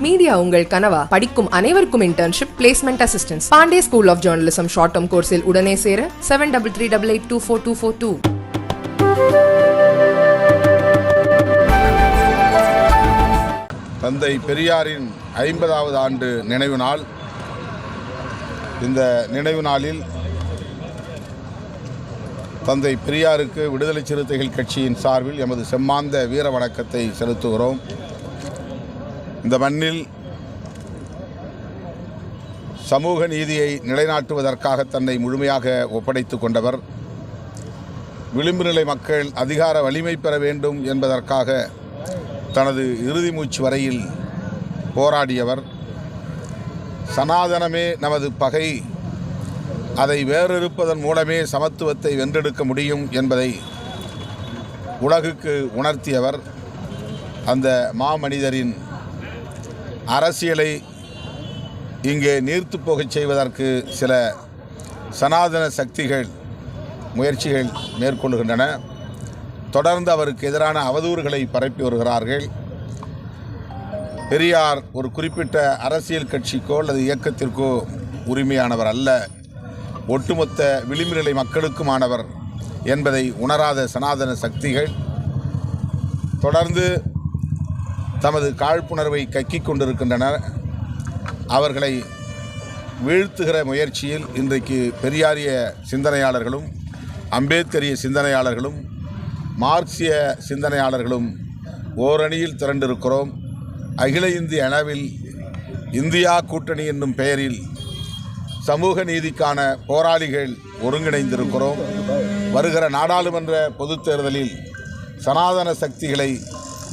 Media உங்கள் கனவா? படிக்கும் அனைவருக்கும் internship, placement assistance. Pandey school of journalism short term கோர்ஸில் உடனே சேர 7338824242. தந்தை பெரியாரின் 50வது ஆண்டு நினைவு நாள். இந்த நினைவு நாளில் தந்தை பெரியாருக்கு விடுதலை சிறுத்தைகள் கட்சியின் சார்பில் எமது செம்மாந்த வீர வணக்கத்தை செலுத்துகிறோம். இந்த மண்ணில் சமூக நீதியை நிலைநாட்டுவதற்காக தன்னை முழுமையாக ஒப்படைத்து கொண்டவர். விளிம்பு நிலை மக்கள் அதிகார வலிமை பெற வேண்டும் என்பதற்காக தனது இறுதி மூச்சு வரையில் போராடியவர். சனாதனமே நமது பகை, அதை வேறறுப்பதன் மூலமே சமத்துவத்தை வென்றெடுக்க முடியும் என்பதை உலகுக்கு உணர்த்தியவர். அந்த மாமனிதரின் அரசியலை இங்கே நீர்த்து போகச் செய்வதற்கு சில சனாதன சக்திகள் முயற்சிகள் மேற்கொள்கின்றன. தொடர்ந்து அவருக்கு எதிரான அவதூறுகளை பரப்பி வருகிறார்கள். பெரியார் ஒரு குறிப்பிட்ட அரசியல் கட்சிக்கோ அல்லது இயக்கத்திற்கோ உரிமையானவர் அல்ல, ஒட்டுமொத்த விளிம்புநிலை மக்களுக்குமானவர் என்பதை உணராத சனாதன சக்திகள் தொடர்ந்து தமது காழ்ப்புணர்வை கக்கிக் கொண்டிருக்கின்றனர். அவர்களை வீழ்த்துகிற முயற்சியில் இன்றைக்கு பெரியாரிய சிந்தனையாளர்களும் அம்பேத்கரிய சிந்தனையாளர்களும் மார்க்சிய சிந்தனையாளர்களும் ஓரணியில் திரண்டிருக்கிறோம். அகில இந்திய அளவில் இந்தியா கூட்டணி என்னும் பெயரில் சமூக நீதிக்கான போராளிகள் ஒருங்கிணைந்திருக்கிறோம். வருகிற நாடாளுமன்ற பொதுத் தேர்தலில் சனாதன சக்திகளை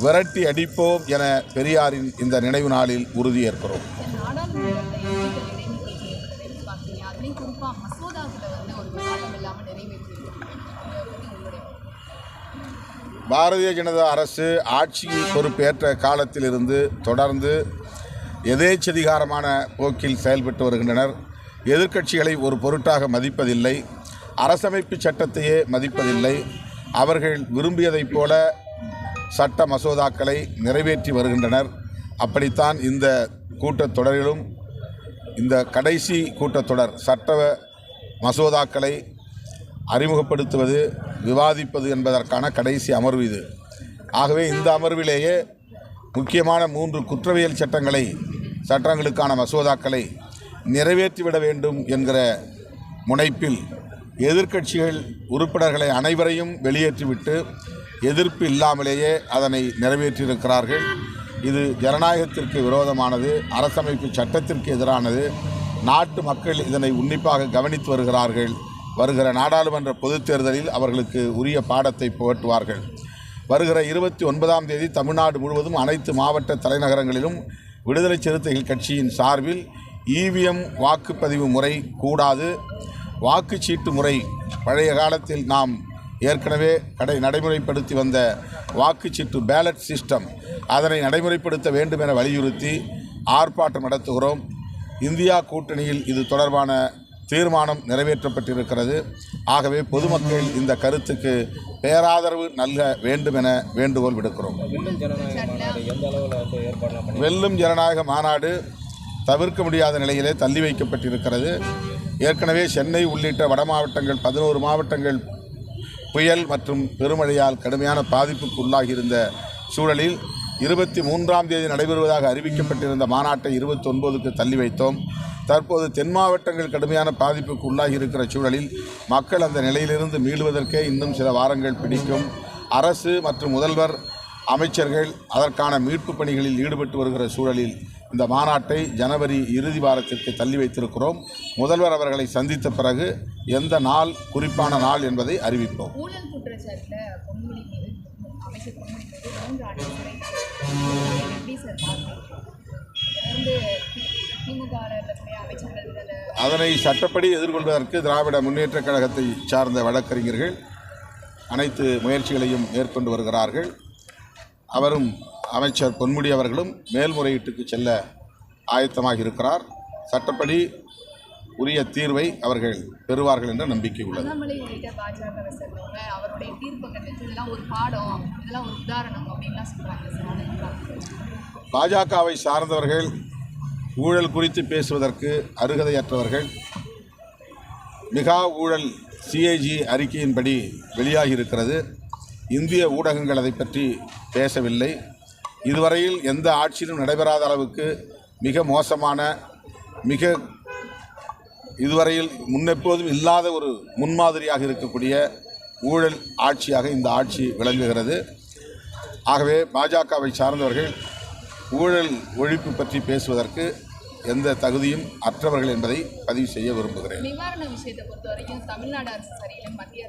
விரட்டி அடிப்போம் என பெரியாரின் இந்த நினைவு நாளில் உறுதியேற்கிறோம். பாரதிய ஜனதா அரசு ஆட்சி பொறுப்பேற்ற காலத்திலிருந்து தொடர்ந்து எதேச்சதிகாரமான போக்கில் செயல்பட்டு வருகின்றனர். எதிர்க்கட்சிகளை ஒரு பொருட்டாக மதிப்பதில்லை, அரசமைப்பு சட்டத்தையே மதிப்பதில்லை. அவர்கள் விரும்பியதைப் போல சட்ட மசோதாக்களை நிறைவேற்றி வருகின்றனர். அப்படித்தான் இந்த கூட்டத்தொடரிலும், இந்த கடைசி கூட்டத்தொடர் சட்ட மசோதாக்களை அறிமுகப்படுத்துவது, விவாதிப்பது என்பதற்கான கடைசி அமர்வு இது. ஆகவே இந்த அமர்விலேயே முக்கியமான 3 குற்றவியல் சட்டங்களுக்கான மசோதாக்களை நிறைவேற்றிவிட வேண்டும் என்கிற முனைப்பில் எதிர்க்கட்சிகள் உறுப்பினர்களை அனைவரையும் வெளியேற்றிவிட்டு எதிர்ப்பு இல்லாமலேயே அதனை நிறைவேற்றியிருக்கிறார்கள். இது ஜனநாயகத்திற்கு விரோதமானது, அரசமைப்பு சட்டத்திற்கு எதிரானது. நாட்டு மக்கள் இதனை உன்னிப்பாக கவனித்து வருகிறார்கள். வருகிற நாடாளுமன்ற பொதுத் தேர்தலில் அவர்களுக்கு உரிய பாடத்தை புகட்டுவார்கள். வருகிற 29ஆம் தேதி தமிழ்நாடு முழுவதும் அனைத்து மாவட்ட தலைநகரங்களிலும் விடுதலை சிறுத்தைகள் கட்சியின் சார்பில் EVM வாக்குப்பதிவு முறை கூடாது, வாக்குச்சீட்டு முறை பழைய காலத்தில் நாம் ஏற்கனவே நடைமுறைப்படுத்தி வந்த வாக்குச்சீட்டு பேலட் சிஸ்டம், அதனை நடைமுறைப்படுத்த வேண்டும் என வலியுறுத்தி ஆர்ப்பாட்டம் நடத்துகிறோம். இந்தியா கூட்டணியில் இது தொடர்பான தீர்மானம் நிறைவேற்றப்பட்டிருக்கிறது. ஆகவே பொதுமக்கள் இந்த கருத்துக்கு பேராதரவு நல்க வேண்டும் என வேண்டுகோள் விடுக்கிறோம். வெல்லும் ஜனநாயக மாநாடு தவிர்க்க முடியாத நிலையிலே தள்ளி வைக்கப்பட்டிருக்கிறது. ஏற்கனவே சென்னை உள்ளிட்ட வட மாவட்டங்கள் 11 மாவட்டங்கள் புயல் மற்றும் பெருமழையால் கடுமையான பாதிப்புக்கு உள்ளாகியிருந்த சூழலில் 23ஆம் தேதி நடைபெறுவதாக அறிவிக்கப்பட்டிருந்த மாநாட்டை 29க்கு தள்ளி வைத்தோம். தற்போது தென் மாவட்டங்கள் கடுமையான பாதிப்புக்கு உள்ளாகியிருக்கிற சூழலில் மக்கள் அந்த நிலையிலிருந்து மீளுவதற்கே இன்னும் சில வாரங்கள் பிடிக்கும். அரசு மற்றும் முதல்வர், அமைச்சர்கள் அதற்கான மீட்பு பணிகளில் ஈடுபட்டு வருகிற சூழலில் இந்த மாநாட்டை ஜனவரி இறுதி வாரத்திற்கு தள்ளி வைத்திருக்கிறோம். முதல்வர் அவர்களை சந்தித்த பிறகு எந்த நாள், குறிப்பான நாள் என்பதை அறிவிப்போம். அதனை சட்டப்படி எதிர்கொள்வதற்கு திராவிட முன்னேற்றக் கழகத்தை சார்ந்த வழக்கறிஞர்கள் அனைத்து முயற்சிகளையும் மேற்கொண்டு வருகிறார்கள். அவரும் அமைச்சர் பொன்முடி அவர்களும் மேல்முறையீட்டுக்கு செல்ல ஆயத்தமாக இருக்கிறார். சட்டப்படி உரிய தீர்வை அவர்கள் பெறுவார்கள் என்ற நம்பிக்கை உள்ளது. அண்ணாமலை உள்ளிட்ட பாஜகவை சேர்ந்தவங்க அவருடைய தீர்ப்பை கண்டித்து இதெல்லாம் ஒரு பாடம், இதெல்லாம் ஒரு உதாரணம் அப்படின்லாம் சொல்கிறாங்க சார். பாஜகவை சார்ந்தவர்கள் ஊழல் குறித்து பேசுவதற்கு அருகதையற்றவர்கள். மிகா ஊழல் சிஏஜி அறிக்கையின்படி வெளியாகி இருக்கிறது. இந்திய ஊடகங்கள் அதை பற்றி பேசவில்லை. இதுவரையில் எந்த ஆட்சியிலும் நடைபெறாத அளவுக்கு மிக மோசமான, இதுவரையில் முன்னெப்போதும் இல்லாத ஒரு முன்மாதிரியாக இருக்கக்கூடிய ஊழல் ஆட்சியாக இந்த ஆட்சி விளங்குகிறது. ஆகவே பாஜகவை சார்ந்தவர்கள் ஊழல் ஒழிப்பு பற்றி பேசுவதற்கு எந்த தகுதியும் அற்றவர்கள் என்பதை பதிவு செய்ய விரும்புகிறேன். நிவாரண விஷயத்தை பொறுத்த வரைக்கும் தமிழ்நாடு அரசு சரியில்லை, மத்திய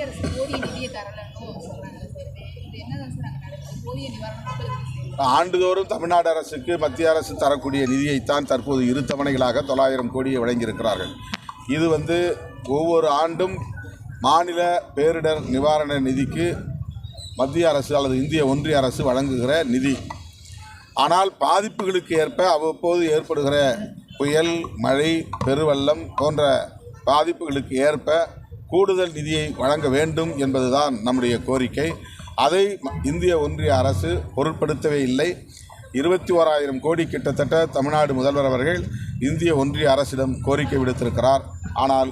அரசு போதிய நிதியை தரலன்னு சொல்கிறாங்க. இது என்னதான் சார் அங்கே நடக்குது? போதிய நிவாரணம் ஆண்டுதோறும் தமிழ்நாடு அரசுக்கு மத்திய அரசு தரக்கூடிய நிதியைத்தான் தற்போது 2 தவணைகளாக 900 கோடியை வழங்கியிருக்கிறார்கள். இது ஒவ்வொரு ஆண்டும் மாநில பேரிடர் நிவாரண நிதிக்கு மத்திய அரசு அல்லது இந்திய ஒன்றிய அரசு வழங்குகிற நிதி. ஆனால் பாதிப்புகளுக்கு ஏற்ப அவ்வப்போது ஏற்படுகிற புயல், மழை, பெருவெள்ளம் போன்ற பாதிப்புகளுக்கு ஏற்ப கூடுதல் நிதியை வழங்க வேண்டும் என்பதுதான் நம்முடைய கோரிக்கை. அதை இந்திய ஒன்றிய அரசு பொருட்படுத்தவே இல்லை. 21,000 கோடி கிட்டத்தட்ட தமிழ்நாடு முதல்வர் அவர்கள் இந்திய ஒன்றிய அரசிடம் கோரிக்கை விடுத்திருக்கிறார். ஆனால்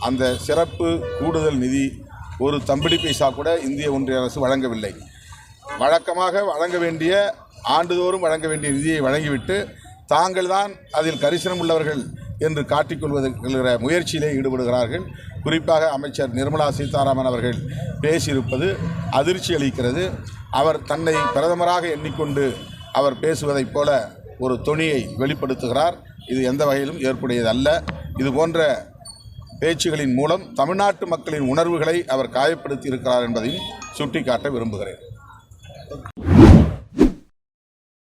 அந்த சிறப்பு கூடுதல் நிதி ஒரு தம்பிடி பைசா கூட இந்திய ஒன்றிய அரசு வழங்கவில்லை. வழக்கமாக வழங்க வேண்டிய, ஆண்டுதோறும் வழங்க வேண்டிய நிதியை வழங்கிவிட்டு தாங்கள் தான் அதில் கரிசனம் உள்ளவர்கள் என்று காட்டிக்கொள்வதற்கிற முயற்சியிலே ஈடுபடுகிறார்கள். குறிப்பாக அமைச்சர் நிர்மலா சீதாராமன் அவர்கள் பேசியிருப்பது அதிர்ச்சி அளிக்கிறது. அவர் தன்னை பிரதமராக எண்ணிக்கொண்டு அவர் பேசுவதைப் போல ஒரு தொனியை வெளிப்படுத்துகிறார். இது எந்த வகையிலும் ஏற்புடையதல்ல. இது போன்ற பேச்சுகளின் மூலம் தமிழ்நாட்டு மக்களின் உணர்வுகளை அவர் காயப்படுத்தி இருக்கிறார் என்பதையும் சுட்டிக்காட்ட விரும்புகிறேன்.